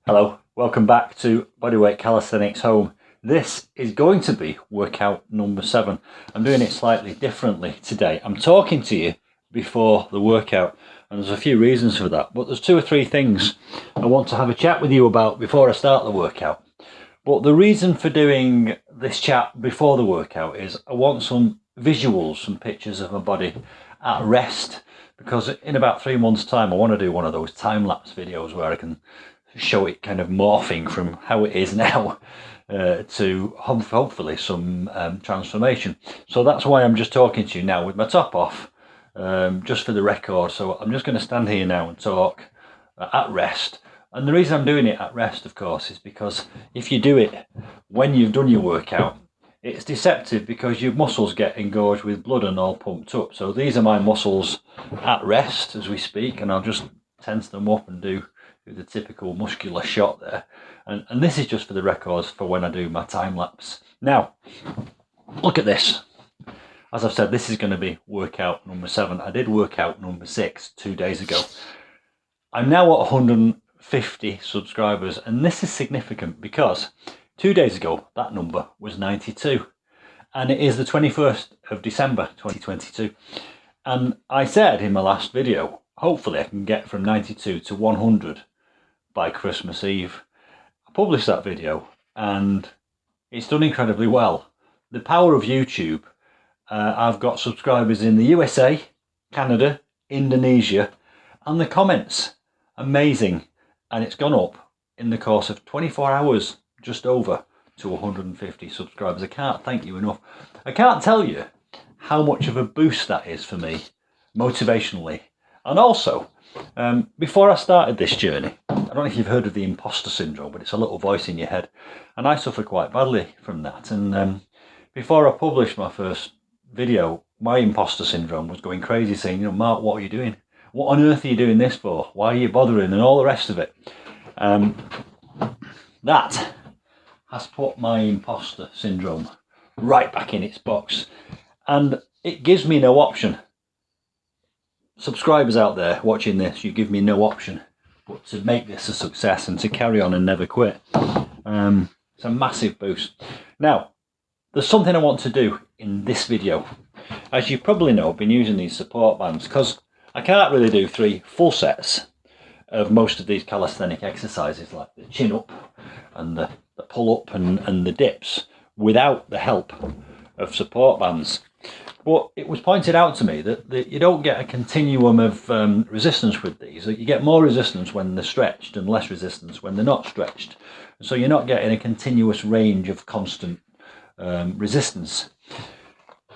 Hello, welcome back to Bodyweight Calisthenics Home. This is going to be workout number 7. I'm doing it slightly differently today. I'm talking to you before the workout, and there's a few reasons for that, but there's 2 or 3 things I want to have a chat with you about before I start the workout. But the reason for doing this chat before the workout is I want some visuals, some pictures of my body at rest, because in about 3 months' time I want to do one of those time-lapse videos where I can show it kind of morphing from how it is now to hopefully some transformation. So that's why I'm just talking to you now with my top off, just for the record. So I'm just going to stand here now and talk at rest. And the reason I'm doing it at rest, of course, is because if you do it when you've done your workout, it's deceptive because your muscles get engorged with blood and all pumped up. So these are my muscles at rest as we speak, and I'll just tense them up and do the typical muscular shot there, and this is just for the records for when I do my time lapse. Now look at this. As I've said, this is going to be workout number 7. I did workout number 6 2 days ago. I'm now at 150 subscribers, and this is significant because 2 days ago that number was 92, and it is the 21st of December 2022, and I said in my last video hopefully I can get from 92 to 100 by Christmas Eve. I published that video and it's done incredibly well. The power of YouTube. I've got subscribers in the USA, Canada, Indonesia, and the comments, amazing. And it's gone up in the course of 24 hours, just over to 150 subscribers. I can't thank you enough. I can't tell you how much of a boost that is for me, motivationally. And also, before I started this journey, I don't know if you've heard of the imposter syndrome, but it's a little voice in your head, and I suffer quite badly from that. And before I published my first video, my imposter syndrome was going crazy, saying, you know, Mark, what are you doing? What on earth are you doing this for? Why are you bothering? And all the rest of it. That has put my imposter syndrome right back in its box, and it gives me no option. Subscribers out there watching this, you give me no option but to make this a success and to carry on and never quit. It's a massive boost. Now, there's something I want to do in this video. As you probably know, I've been using these support bands because I can't really do 3 full sets of most of these calisthenic exercises like the chin up and the pull up and the dips without the help of support bands. But it was pointed out to me that you don't get a continuum of resistance with these. You get more resistance when they're stretched and less resistance when they're not stretched. So you're not getting a continuous range of constant resistance,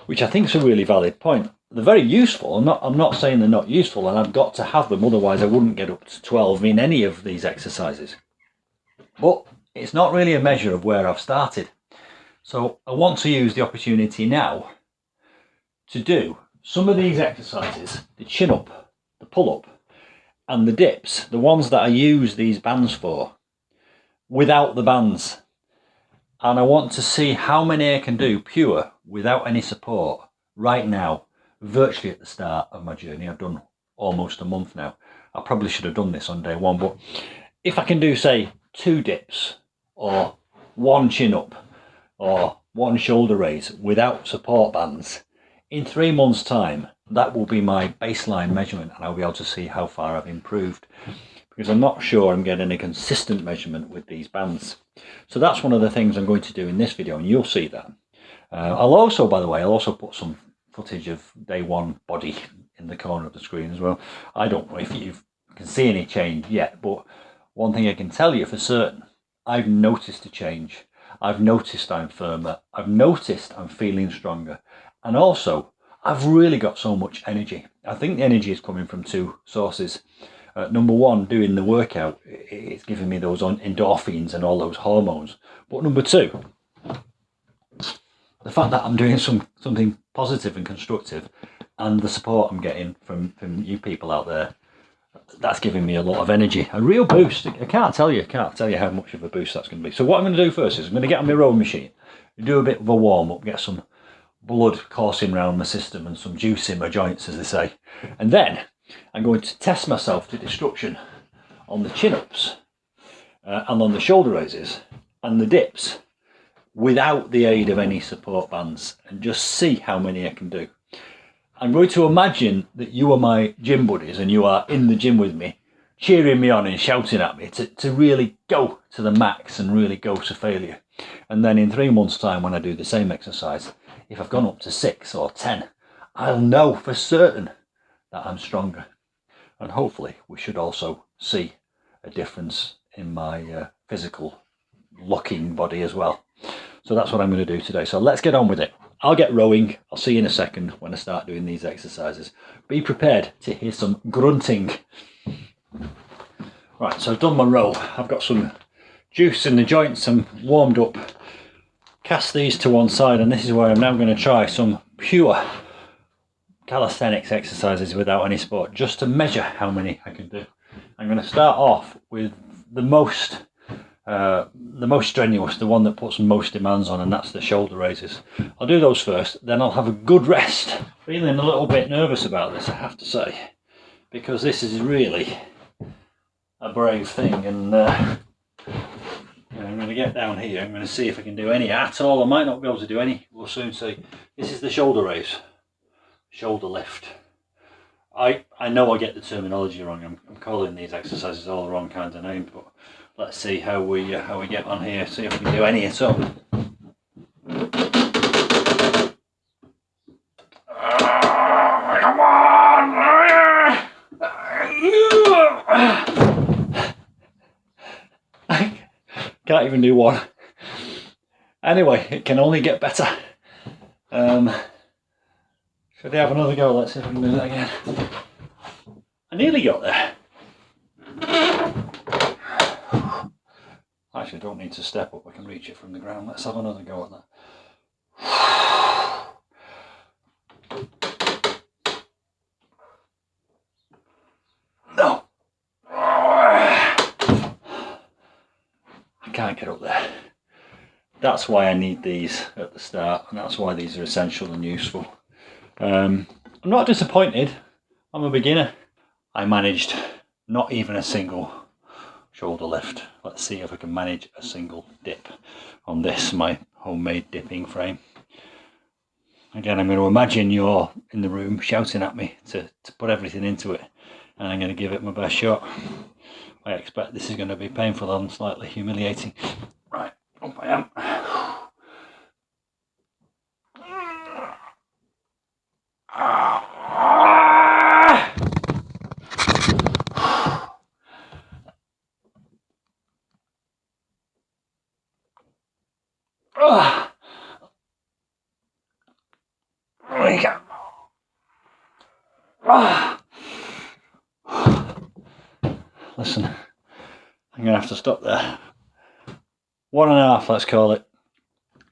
which I think is a really valid point. They're very useful. I'm not saying they're not useful, and I've got to have them, otherwise I wouldn't get up to 12 in any of these exercises. But it's not really a measure of where I've started. So I want to use the opportunity now to do some of these exercises, the chin up, the pull up, and the dips, the ones that I use these bands for, without the bands. And I want to see how many I can do pure, without any support, right now, virtually at the start of my journey. I've done almost a month now. I probably should have done this on day 1, but if I can do, say, 2 dips, or 1 chin up, or 1 shoulder raise without support bands, in 3 months' time, that will be my baseline measurement, and I'll be able to see how far I've improved, because I'm not sure I'm getting a consistent measurement with these bands. So that's one of the things I'm going to do in this video, and you'll see that. I'll also, by the way, I'll also put some footage of day 1 body in the corner of the screen as well. I don't know if you can see any change yet, but one thing I can tell you for certain, I've noticed a change. I've noticed I'm firmer. I've noticed I'm feeling stronger. And also, I've really got so much energy. I think the energy is coming from 2 sources. Number 1, doing the workout, it's giving me those endorphins and all those hormones. But number 2, the fact that I'm doing something positive and constructive, and the support I'm getting from you people out there, that's giving me a lot of energy, a real boost. I can't tell you how much of a boost that's going to be. So what I'm going to do first is I'm going to get on my rowing machine, do a bit of a warm up, get some blood coursing around my system and some juice in my joints, as they say, and then I'm going to test myself to destruction on the chin ups and on the shoulder raises and the dips without the aid of any support bands, and just see how many I can do. I'm going to imagine that you are my gym buddies and you are in the gym with me, cheering me on and shouting at me to really go to the max and really go to failure. And then in 3 months' time, when I do the same exercise, if I've gone up to 6 or 10, I'll know for certain that I'm stronger. And hopefully we should also see a difference in my physical looking body as well. So that's what I'm going to do today. So let's get on with it. I'll get rowing. I'll see you in a second when I start doing these exercises. Be prepared to hear some grunting. Right, so I've done my row. I've got some juice in the joints. I'm warmed up. Cast these to one side, and this is where I'm now going to try some pure calisthenics exercises without any support, just to measure how many I can do. I'm going to start off with the most strenuous, the one that puts most demands on, and that's the shoulder raises. I'll do those first, then I'll have a good rest. Feeling a little bit nervous about this, I have to say, because this is really a brave thing, and I'm going to get down here. I'm going to see if I can do any at all. I might not be able to do any. We'll soon see. This is the shoulder raise, shoulder lift. I know I get the terminology wrong. I'm calling these exercises all the wrong kind of names, but let's see how we get on here. See if we can do any at all. Come on! Can't even do one. Anyway, it can only get better. Should I have another go? Let's see if I can do that again. I nearly got there. Actually, I don't need to step up. I can reach it from the ground. Let's have another go at that. No. I can't get up there. That's why I need these at the start, and that's why these are essential and useful. I'm not disappointed. I'm a beginner. I managed not even a single shoulder lift. Let's see if I can manage a single dip on this, my homemade dipping frame. Again, I'm going to imagine you're in the room shouting at me to put everything into it, and I'm going to give it my best shot. I expect this is going to be painful and slightly humiliating. Right, up I am. There we go. Listen, I'm going to have to stop there. 1.5, let's call it.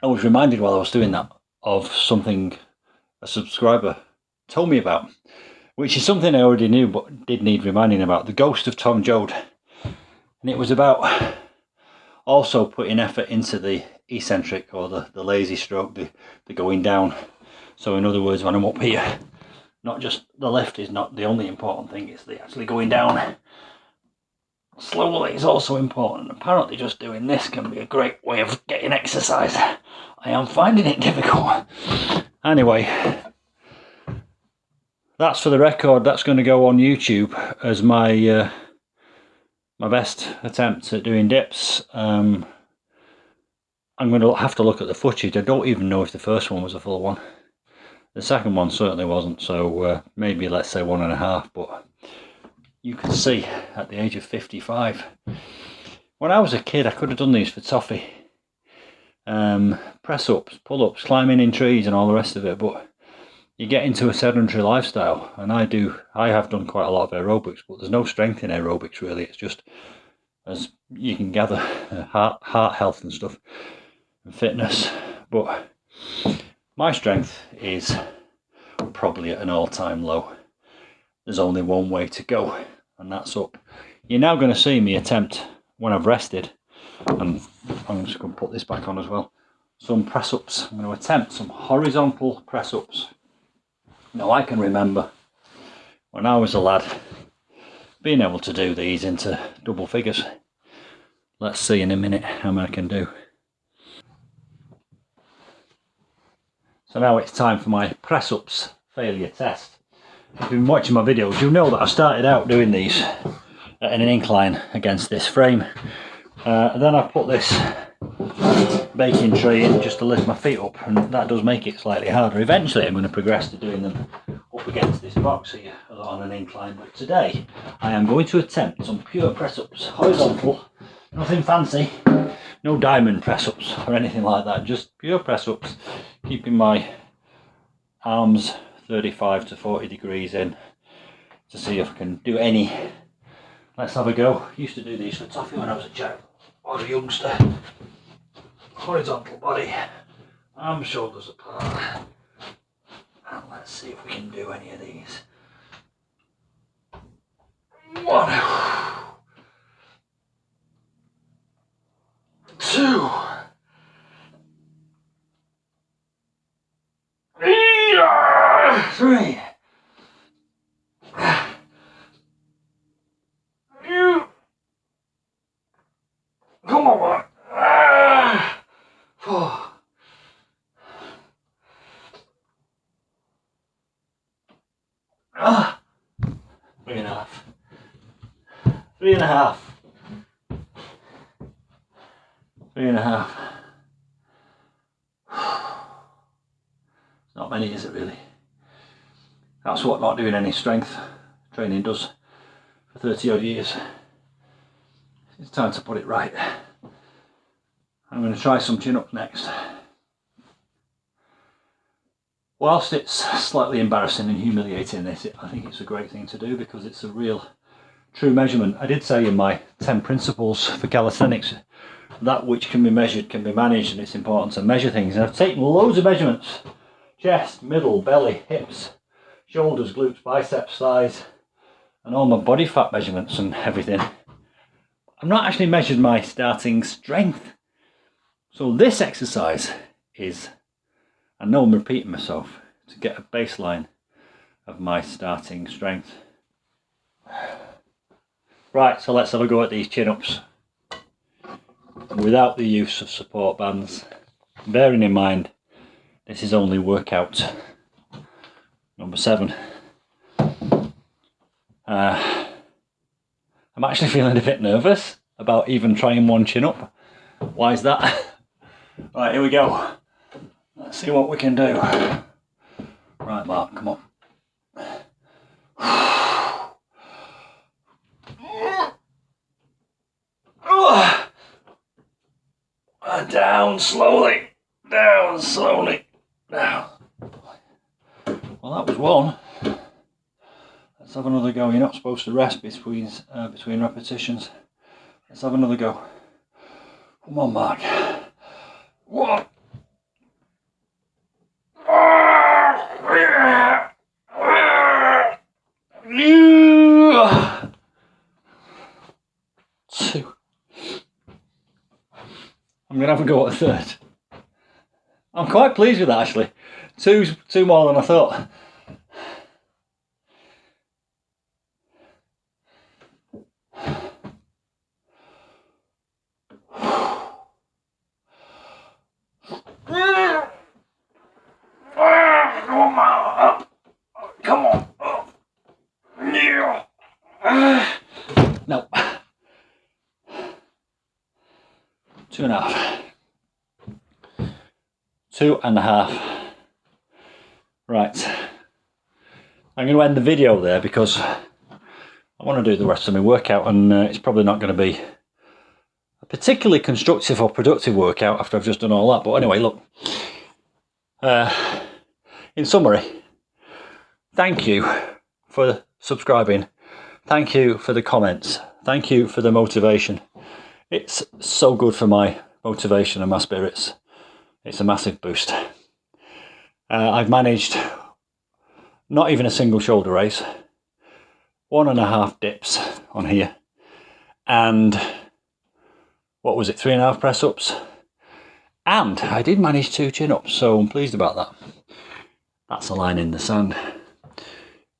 I was reminded while I was doing that of something a subscriber told me about, which is something I already knew but did need reminding about: the ghost of Tom Joad. And it was about also putting effort into the eccentric, or the lazy stroke, the going down. So in other words, when I'm up here, not just the lift is not the only important thing, it's the actually going down slowly is also important. Apparently just doing this can be a great way of getting exercise. I am finding it difficult. Anyway, that's for the record. That's going to go on YouTube as my my best attempt at doing dips. I'm going to have to look at the footage. I don't even know if the first one was a full one. The second one certainly wasn't, so maybe let's say 1.5, but you can see at the age of 55. When I was a kid, I could have done these for toffee. Press-ups, pull-ups, climbing in trees and all the rest of it, but you get into a sedentary lifestyle, and I have done quite a lot of aerobics, but there's no strength in aerobics really. It's just, as you can gather, heart health and stuff, and fitness. But my strength is probably at an all-time low. There's only one way to go, and that's up. You're now going to see me attempt, when I've rested, and I'm just going to put this back on as well, some press-ups. I'm going to attempt some horizontal press-ups. Now, I can remember when I was a lad being able to do these into double figures. Let's see in a minute how many I can do. So now it's time for my press-ups failure test. If you've been watching my videos, you'll know that I started out doing these at an incline against this frame. Then I put this baking tray in just to lift my feet up, and that does make it slightly harder. Eventually I'm going to progress to doing them up against this box here on an incline, but today I am going to attempt some pure press-ups, horizontal, nothing fancy, no diamond press-ups or anything like that, just pure press-ups, keeping my arms 35 to 40 degrees in to see if I can do any. Let's have a go. Used to do these for toffee when I was a child, or a youngster. Horizontal body, arms, shoulders apart, and let's see if we can do any of these. 1, 2, 3. Come on. 4. 3.5. 3.5. 3.5. Not many, is it really? That's what not doing any strength training does for 30 odd years. It's time to put it right. I'm going to try some chin-ups next. Whilst it's slightly embarrassing and humiliating this, I think it's a great thing to do because it's a real true measurement. I did say in my 10 principles for calisthenics, that which can be measured can be managed, and it's important to measure things. And I've taken loads of measurements: chest, middle, belly, hips, shoulders, glutes, biceps, thighs, and all my body fat measurements and everything. I've not actually measured my starting strength. So this exercise is, I know I'm repeating myself, to get a baseline of my starting strength. Right, so let's have a go at these chin-ups without the use of support bands. Bearing in mind, this is only workout number 7. I'm actually feeling a bit nervous about even trying one chin-up. Why is that? Right, here we go. Let's see what we can do. Right, Mark, come on. Down slowly. Down slowly. Down. Well, that was one. Let's have another go. You're not supposed to rest between repetitions. Let's have another go. Come on, Mark. 1. 2. I'm going to have a go at a 3rd. I'm quite pleased with that, actually. Two more than I thought. Come on. No. 2.5. 2.5. Right. I'm going to end the video there because I want to do the rest of my workout, and it's probably not going to be a particularly constructive or productive workout after I've just done all that. But anyway, look. In summary, thank you for subscribing. Thank you for the comments. Thank you for the motivation. It's so good for my motivation and my spirits. It's a massive boost. I've managed not even a single shoulder raise, 1.5 dips on here, and what was it, 3.5 press ups, and I did manage 2 chin ups, so I'm pleased about that. That's a line in the sand.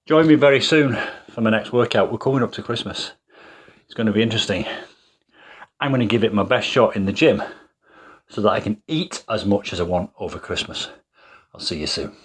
Join me very soon for my next workout. We're coming up to Christmas. It's going to be interesting. I'm going to give it my best shot in the gym so that I can eat as much as I want over Christmas. I'll see you soon.